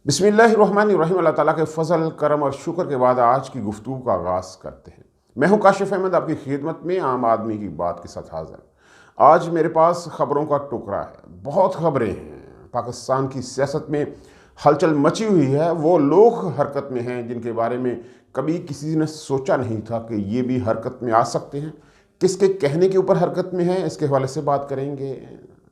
बिस्मिल्लाहिर्रहमानिर्रहीम। अल्लाह ताला के फ़ज़ल, करम और शुक्र के बाद आज की गुफ्तगू का आगाज़ करते हैं। मैं हूँ काशिफ़ अहमद, आपकी खिदमत में आम आदमी की बात के साथ हाज़िर। आज मेरे पास ख़बरों का टुकड़ा है, बहुत ख़बरें हैं। पाकिस्तान की सियासत में हलचल मची हुई है। वो लोग हरकत में हैं जिनके बारे में कभी किसी ने सोचा नहीं था कि ये भी हरकत में आ सकते हैं। किसके कहने के ऊपर हरकत में है, इसके हवाले से बात करेंगे।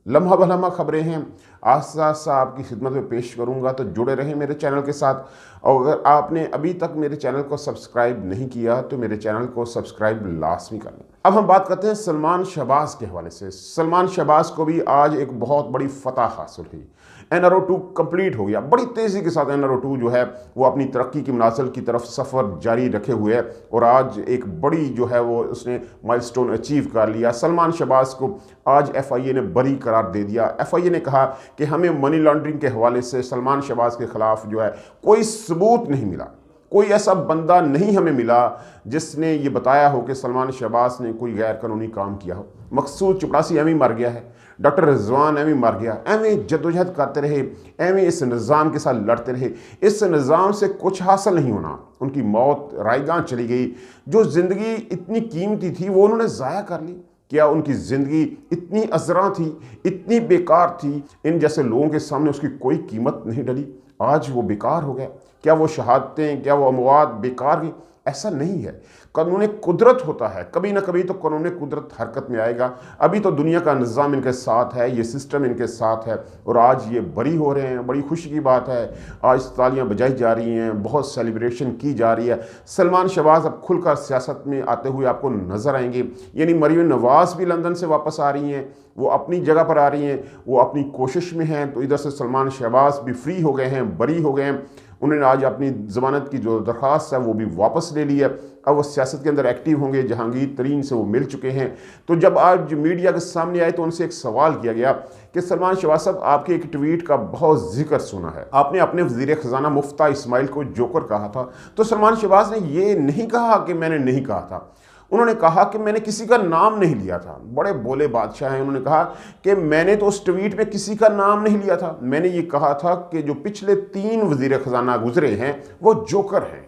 लम्हा बलम्हा खबरें हैं, आस्ता आस्ता आपकी खिदमत में पेश करूंगा, तो जुड़े रहें मेरे चैनल के साथ। और अगर आपने अभी तक मेरे चैनल को सब्सक्राइब नहीं किया तो मेरे चैनल को सब्सक्राइब लाजमी कर लें। अब हम बात करते हैं सलमान शहबाज के हवाले से। सलमान शहबाज को भी आज एक बहुत बड़ी फतह हासिल हुई। NRO 2 कंप्लीट हो गया। बड़ी तेज़ी के साथ NRO 2 जो है वो अपनी तरक्की की मनाजिल की तरफ सफ़र जारी रखे हुए है और आज एक बड़ी जो है वो उसने माइलस्टोन अचीव कर लिया। सलमान शहबाज को आज FIA ने बरी करार दे दिया। FIA ने कहा कि हमें मनी लॉन्ड्रिंग के हवाले से सलमान शहबाज के ख़िलाफ़ जो है कोई सबूत नहीं मिला, कोई ऐसा बंदा नहीं हमें मिला जिसने ये बताया हो कि सलमान शहबाज ने कोई गैर कानूनी काम किया हो। मकसूद चपड़ासी एवं मर गया है, डॉक्टर रिजवान एवं मर गया, एवं जद्दोजहद करते रहे, एवं इस निज़ाम के साथ लड़ते रहे। इस निज़ाम से कुछ हासिल नहीं होना, उनकी मौत रायगां चली गई। जो ज़िंदगी इतनी कीमती थी वो उन्होंने ज़ाया कर ली। क्या उनकी ज़िंदगी इतनी अज़रा थी, इतनी बेकार थी, इन जैसे लोगों के सामने उसकी कोई कीमत नहीं डली? आज वो बेकार हो गया। क्या वो शहादतें, क्या वो अमवात बेकार गई? ऐसा नहीं है। कानून कुदरत होता है, कभी ना कभी तो कानून कुदरत हरकत में आएगा। अभी तो दुनिया का निज़ाम इनके साथ है, ये सिस्टम इनके साथ है और आज ये बरी हो रहे हैं। बड़ी खुशी की बात है। आज तालियां बजाई जा रही हैं, बहुत सेलिब्रेशन की जा रही है। सलमान शहबाज अब खुलकर सियासत में आते हुए आपको नज़र आएंगे। यानी मरियम नवाज़ भी लंदन से वापस आ रही हैं, वो अपनी जगह पर आ रही हैं, वो अपनी कोशिश में हैं। तो इधर से सलमान शहबाज भी फ्री हो गए हैं, बरी हो गए हैं। उन्होंने आज अपनी ज़मानत की जो दरख्वास्त है वो भी वापस ले ली है। अब वो सियासत के अंदर एक्टिव होंगे। जहांगीर तरीन से वो मिल चुके हैं। तो जब आज मीडिया के सामने आए तो उनसे एक सवाल किया गया कि सलमान शहबाज साहब, आपके एक ट्वीट का बहुत जिक्र सुना है, आपने अपने वज़ीर ख़ज़ाना मुफ्ता इस्माइल को जोकर कहा था। तो सलमान शहबाज ने ये नहीं कहा कि मैंने नहीं कहा था, उन्होंने कहा कि मैंने किसी का नाम नहीं लिया था। बड़े बोले बादशाह हैं। उन्होंने कहा कि मैंने तो उस ट्वीट में किसी का नाम नहीं लिया था, मैंने ये कहा था कि जो पिछले 3 वज़ीर ख़ज़ाना गुजरे हैं वो जोकर हैं।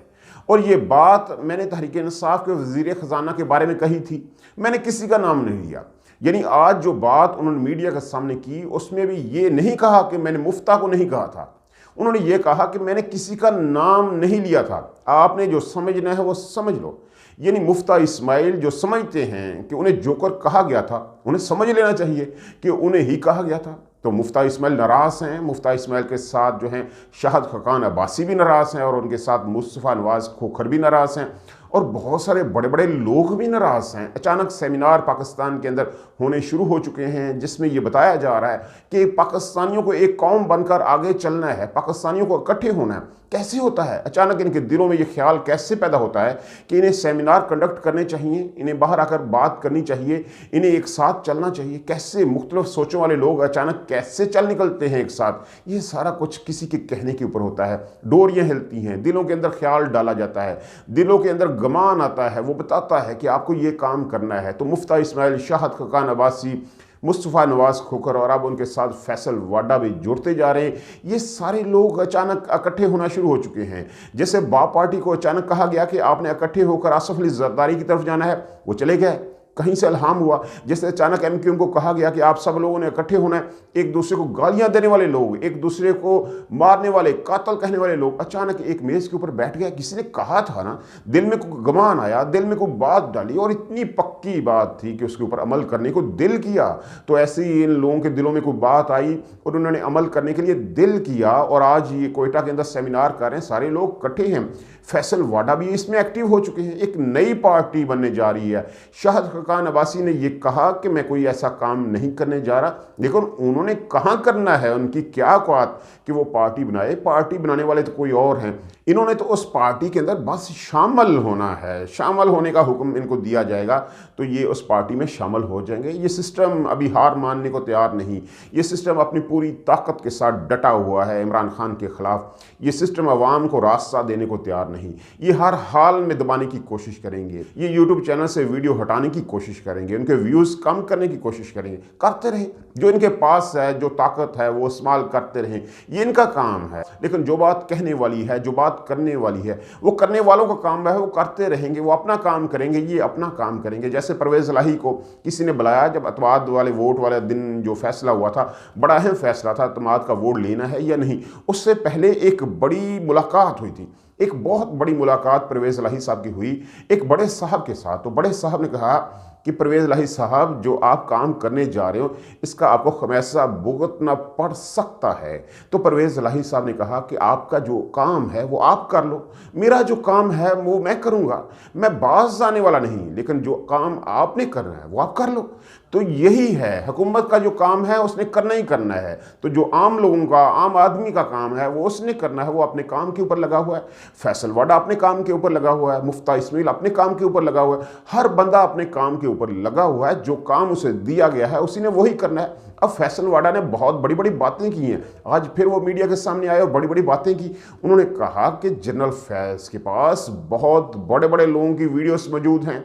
और ये बात मैंने तहरीक इंसाफ के वज़ीर ख़ज़ाना के बारे में कही थी, मैंने किसी का नाम नहीं लिया। यानी आज जो बात उन्होंने मीडिया के सामने की उसमें भी ये नहीं कहा कि मैंने मुफ्ता को नहीं कहा था, उन्होंने ये कहा कि मैंने किसी का नाम नहीं लिया था। आपने जो समझना है वो समझ लो। यानी मुफ्ता इस्माइल जो समझते हैं कि उन्हें जोकर कहा गया था, उन्हें समझ लेना चाहिए कि उन्हें ही कहा गया था। तो मुफ्ता इस्माइल नाराज़ हैं। मुफ्ता इस्माइल के साथ जो हैं शाहिद खकान अब्बासी भी नाराज़ हैं और उनके साथ मुस्तफ़ा नवाज़ खोखर भी नाराज़ हैं और बहुत सारे बड़े बड़े लोग भी नाराज़ हैं। अचानक सेमिनार पाकिस्तान के अंदर होने शुरू हो चुके हैं जिसमें ये बताया जा रहा है कि पाकिस्तानियों को एक कौम बनकर आगे चलना है, पाकिस्तानियों को इकट्ठे होना है। कैसे होता है? अचानक इनके दिलों में ये ख्याल कैसे पैदा होता है कि इन्हें सेमिनार कंडक्ट करने चाहिए, इन्हें बाहर आकर बात करनी चाहिए, इन्हें एक साथ चलना चाहिए? कैसे मुख्तलिफ सोचों वाले लोग अचानक कैसे चल निकलते हैं एक साथ? ये सारा कुछ किसी के कहने के ऊपर होता है। डोरियाँ हिलती हैं, दिलों के अंदर ख्याल डाला जाता है, दिलों के अंदर गमान आता है, वो बताता है कि आपको ये काम करना है। तो मुफ्ता इस्माइल, शाहिद खकान अब्बासी, मुस्तफ़ा नवाज़ खोखर और अब उनके साथ फैसल वाडा भी जुड़ते जा रहे हैं। ये सारे लोग अचानक इकट्ठे होना शुरू हो चुके हैं। जैसे बाप पार्टी को अचानक कहा गया कि आपने इकट्ठे होकर आसफ अली जरदारी की तरफ जाना है, वो चले गए, कहीं से इल्हाम हुआ। जैसे अचानक MQM को कहा गया कि आप सब लोगों ने इकट्ठे होना है, एक दूसरे को गालियां देने वाले लोग, एक दूसरे को मारने वाले, कातल कहने वाले लोग अचानक एक मेज़ के ऊपर बैठ गए। किसी ने कहा था ना, दिल में कोई गमान आया, दिल में कोई बात डाली और इतनी पक्की बात थी कि उसके ऊपर अमल करने को दिल किया। तो ऐसे ही इन लोगों के दिलों में कोई बात आई और उन्होंने अमल करने के लिए दिल किया और आज ये कोयटा के अंदर सेमिनार कर रहे हैं, सारे लोग इकट्ठे हैं। फैसल वाडा भी इसमें एक्टिव हो चुके हैं। एक नई पार्टी बनने जा रही है। शाहिद खकान अब्बासी ने यह कहा कि मैं कोई ऐसा काम नहीं करने जा रहा, लेकिन उन्होंने कहाँ करना है, उनकी क्या औकात कि वो पार्टी बनाए? पार्टी बनाने वाले तो कोई और हैं। इन्होंने तो उस पार्टी के अंदर बस शामिल होना है, शामिल होने का हुक्म इनको दिया जाएगा। तो ये उस पार्टी में शामिल हो जाएंगे। ये सिस्टम अभी हार मानने को तैयार नहीं, ये सिस्टम अपनी पूरी ताकत के साथ डटा हुआ है इमरान खान के खिलाफ। ये सिस्टम अवाम को रास्ता देने को तैयार नहीं, ये हर हाल में दबाने की कोशिश करेंगे, ये यूट्यूब चैनल से वीडियो हटाने की कोशिश करेंगे, उनके व्यूज़ कम करने की कोशिश करेंगे। करते रहें, जो इनके पास है, जो ताकत है वो इस्तेमाल करते रहें, ये इनका काम है। लेकिन जो बात कहने वाली है, जो बात करने वाली है, वो करने वालों का काम है, वो करते रहेंगे, वो अपना काम करेंगे, ये अपना काम करेंगे। जैसे परवेज़ इलाही को किसी ने बुलाया जब अतवाद वाले वोट वाले दिन जो फैसला हुआ था, बड़ा अहम फैसला था, अतमाद का वोट लेना है या नहीं, उससे पहले एक बड़ी मुलाकात हुई थी, एक बहुत बड़ी मुलाकात परवेज़ इलाही साहब की हुई एक बड़े साहब के साथ। तो बड़े साहब ने कहा कि परवेज़ इलाही साहब, जो आप काम करने जा रहे हो इसका आपको खमियाजा भुगतना पड़ सकता है। तो परवेज़ इलाही साहब ने कहा कि आपका जो काम है वो आप कर लो, मेरा जो काम है वो मैं करूँगा, मैं बाज आने वाला नहीं, लेकिन जो काम आपने करना है वो आप कर लो। तो यही है, हुकूमत का जो काम है उसने करना ही करना है। तो जो आम लोगों का, आम आदमी का काम है वो उसने करना है, वो अपने काम के ऊपर लगा हुआ है। फैसल वाडा अपने काम के ऊपर लगा हुआ है, मुफ्ता इस्माइल अपने काम के ऊपर लगा हुआ है, हर बंदा अपने काम के ऊपर लगा हुआ है। जो काम उसे दिया गया है उसी ने वही करना है। अब फैसल वाडा ने बहुत बड़ी बड़ी बातें की हैं, आज फिर वो मीडिया के सामने आए और बड़ी बड़ी बातें की। उन्होंने कहा कि जनरल फैज़ के पास बहुत बड़े बड़े लोगों की वीडियोस मौजूद हैं,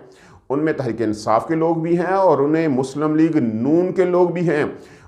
उनमें तहरीक इंसाफ के लोग भी हैं और उन्हें मुस्लिम लीग नून के लोग भी हैं।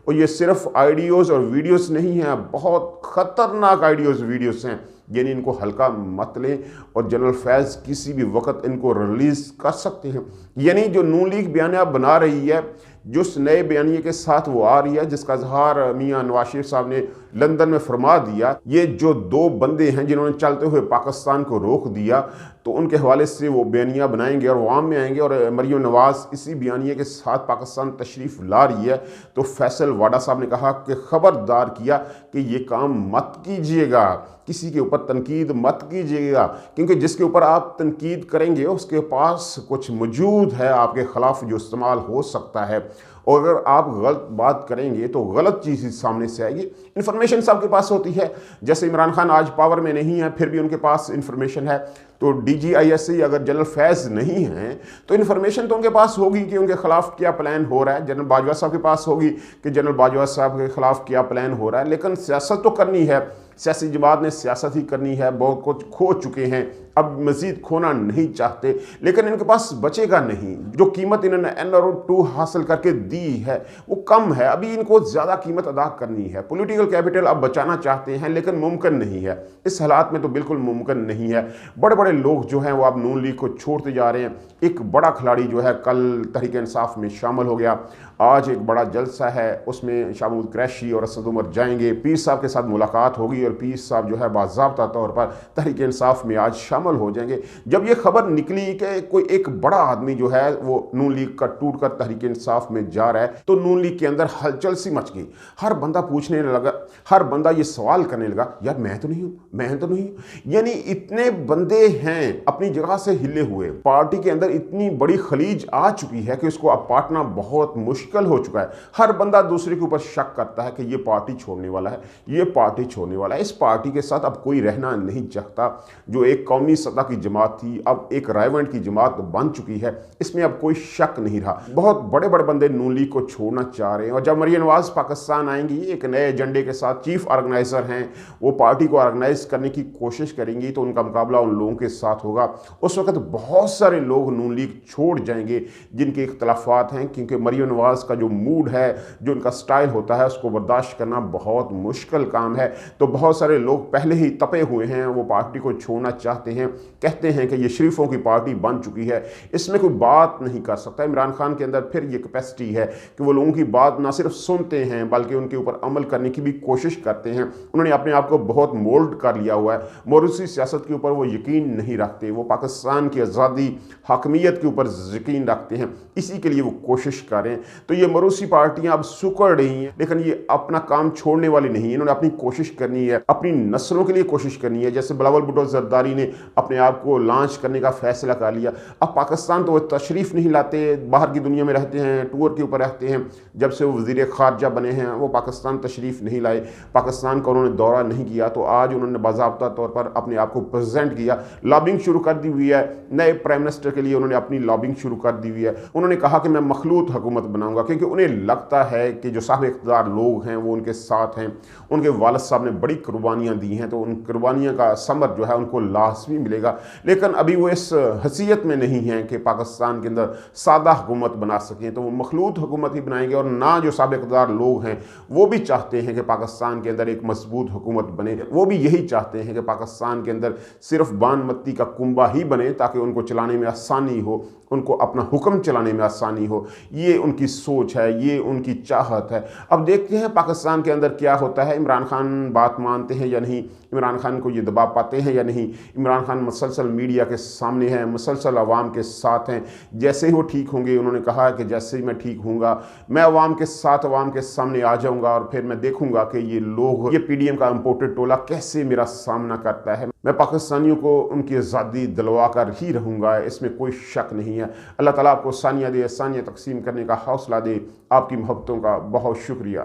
और ये सिर्फ आइडियोज़ और वीडियोस नहीं हैं, बहुत ख़तरनाक आइडियोज़ वीडियोस हैं, यानी इनको हल्का मत लें और जनरल फैज़ किसी भी वक्त इनको रिलीज़ कर सकते हैं। यानी जो नून लीग बयानिया बना रही है, जिस नए बयानिए के साथ वो आ रही है, जिसका इजहार मियाँ नवाज शरीफ साहब ने लंदन में फरमा दिया, ये जो दो बंदे हैं जिन्होंने चलते हुए पाकिस्तान को रोक दिया, तो उनके हवाले से वो बयानिया बनाएंगे और वाम में आएंगे। और मरियम नवाज़ इसी बयानिए के साथ पाकिस्तान तशरीफ़ ला रही है। तो फैसल वाडा साहब ने कहा कि ख़बरदार किया कि ये काम मत कीजिएगा, किसी के ऊपर तनकीद मत कीजिएगा, क्योंकि जिसके ऊपर आप तनकीद करेंगे उसके पास कुछ मौजूद है आपके ख़िलाफ़ जो इस्तेमाल हो सकता है। और अगर आप गलत बात करेंगे तो गलत चीज़ सामने से आएगी। इन्फॉर्मेशन सबके पास होती है, जैसे इमरान खान आज पावर में नहीं है फिर भी उनके पास इन्फॉर्मेशन है। तो DGISC अगर जनरल फैज़ नहीं हैं तो इन्फॉर्मेशन तो उनके पास होगी कि उनके खिलाफ क्या प्लान हो रहा है। जनरल बाजवा साहब के पास होगी कि जनरल बाजवा साहब के खिलाफ क्या प्लान हो रहा है। लेकिन सियासत तो करनी है, सियासी जमात ने सियासत ही करनी है। बहुत कुछ खो चुके हैं, अब मज़ीद खोना नहीं चाहते, लेकिन इनके पास बचेगा नहीं। जो कीमत इन्होंने NR2 हासिल करके दी है वो कम है, अभी इनको ज़्यादा कीमत अदा करनी है। पॉलिटिकल कैपिटल अब बचाना चाहते हैं लेकिन मुमकिन नहीं है, इस हालात में तो बिल्कुल मुमकिन नहीं है। बड़े बड़े लोग जो हैं वो अब नून लीग को छोड़ते जा रहे हैं। एक बड़ा खिलाड़ी जो है कल तहरीक इंसाफ में शामिल हो गया, आज एक बड़ा जलसा है, उसमें शाहमूद कुरैशी और असद उमर जाएंगे, पीर साहब के साथ मुलाकात होगी और पीर साहब जो है बाज़ाब्ता तौर पर तहरीक इंसाफ में आज शामिल हो जाएंगे। जब ये खबर निकली कि कोई एक बड़ा आदमी जो है वो नून लीग का टूट कर तहरीक इंसाफ में जा रहा है, तो नून लीग के अंदर हलचल सी मच गई। हर बंदा पूछने लगा, हर बंदा ये सवाल करने लगा, यार मैं तो नहीं हूँ, मैं तो नहीं हूँ। यानी इतने बंदे हैं अपनी जगह से हिले हुए, पार्टी के अंदर इतनी बड़ी खलीज आ चुकी है कि उसको अब पाटना बहुत मुश्किल हो चुका है। हर बंदा दूसरे के ऊपर शक करता है कि ये पार्टी छोड़ने वाला है, ये पार्टी छोड़ने वाला है। इस पार्टी के साथ अब कोई रहना नहीं चाहता। जो एक कौमी सतह की जमात थी अब एक रायवंड की जमात बन चुकी है, इसमें अब कोई शक नहीं रहा। बहुत बड़े बड़े बंदे नून लीग को छोड़ना चाह रहे हैं। और जब मरियम नवाज पाकिस्तान आएंगी एक नए एजेंडे के साथ, चीफ ऑर्गेनाइजर हैं, वो पार्टी को ऑर्गेनाइज करने की कोशिश करेंगी, तो उनका मुकाबला उन लोगों के साथ होगा। उस वक्त बहुत सारे लोग नून लीग छोड़ जाएंगे जिनके इख्तलाफात हैं, क्योंकि मरियम नवाज का जो मूड है, जो उनका स्टाइल होता है, उसको बर्दाश्त करना बहुत मुश्किल काम है। तो बहुत सारे लोग पहले ही तपे हुए हैं, वो पार्टी को छोड़ना चाहते हैं, कहते हैं कि ये शरीफों की पार्टी बन चुकी है, इसमें कोई बात नहीं कर सकता। इमरान खान के अंदर फिर ये कैपेसिटी है कि वो लोगों की बात ना सिर्फ सुनते हैं बल्कि उनके ऊपर अमल करने की भी कोशिश करते हैं। उन्होंने अपने आप को बहुत मोल्ड कर लिया हुआ है। मौरूसी सियासत के ऊपर वो यकीन नहीं रखते, वो पाकिस्तान की आज़ादी हकमियत के ऊपर यकीन रखते हैं, इसी के लिए वो कोशिश करें। तो ये मौरूसी पार्टियां अब सुकड़ रही हैं, लेकिन ये अपना काम छोड़ने वाली नहीं है। इन्होंने अपनी कोशिश करनी है है, अपनी नस्लों के लिए कोशिश करनी है। जैसे बिलावल भुट्टो जरदारी ने अपने आप को लॉन्च करने का फैसला कर लिया। अब पाकिस्तान तो वो तशरीफ़ नहीं लाते, बाहर की दुनिया में रहते हैं, टूर के ऊपर रहते हैं। जब से वो वज़ीर ख़ारजा बने हैं वो पाकिस्तान तशरीफ़ नहीं लाए, पाकिस्तान का उन्होंने दौरा नहीं किया। तो आज उन्होंने बाज़ाब्ता तौर पर अपने आप को प्रेजेंट किया, लॉबिंग शुरू कर दी हुई है। नए प्राइम मिनिस्टर के लिए उन्होंने अपनी लॉबिंग शुरू कर दी हुई है। उन्होंने कहा कि मैं मखलूत हुकूमत बनाऊंगा, क्योंकि उन्हें लगता है कि जो साहब इक़्तिदार लोग हैं वो उनके साथ हैं। उनके वालिद साहब ने बड़ी कुर्बानियाँ दी हैं, तो उन कुर्बानियों का समर जो है उनको लाज़मी मिलेगा। लेकिन अभी वो इस हैसियत में नहीं है कि पाकिस्तान के अंदर सादा हुकूमत बना सकें, तो वो मखलूत हुकूमत ही बनाएंगे। और ना जो साहब इक़्तिदार लोग हैं वो भी चाहते हैं कि पाकिस्तान के अंदर एक मजबूत हुकूमत बने। वो भी यही चाहते हैं कि पाकिस्तान के अंदर सिर्फ बानमती का कुंबा ही बने, ताकि उनको चलाने में आसानी हो, उनको अपना हुक्म चलाने में आसानी हो। ये उनकी सोच है, ये उनकी चाहत है। अब देखते हैं पाकिस्तान के अंदर क्या होता है। इमरान खान बात मानते हैं या नहीं, इमरान खान को ये दबा पाते हैं या नहीं। इमरान खान मुसलसल मीडिया के सामने हैं, मुसलसल अवाम के साथ हैं। जैसे ही वो ठीक होंगे, उन्होंने कहा कि जैसे ही मैं ठीक होऊंगा मैं अवाम के साथ, अवाम के सामने आ जाऊंगा और फिर मैं देखूंगा कि ये लोग, ये पीडीएम का इम्पोर्टेड टोला कैसे मेरा सामना करता है। मैं पाकिस्तानियों को उनकी आज़ादी दिलवा कर ही रहूँगा, इसमें कोई शक नहीं है। अल्लाह ताला आपको सानिया दे, सानिया तकसीम करने का हौसला दे। आपकी मोहब्बतों का बहुत शुक्रिया।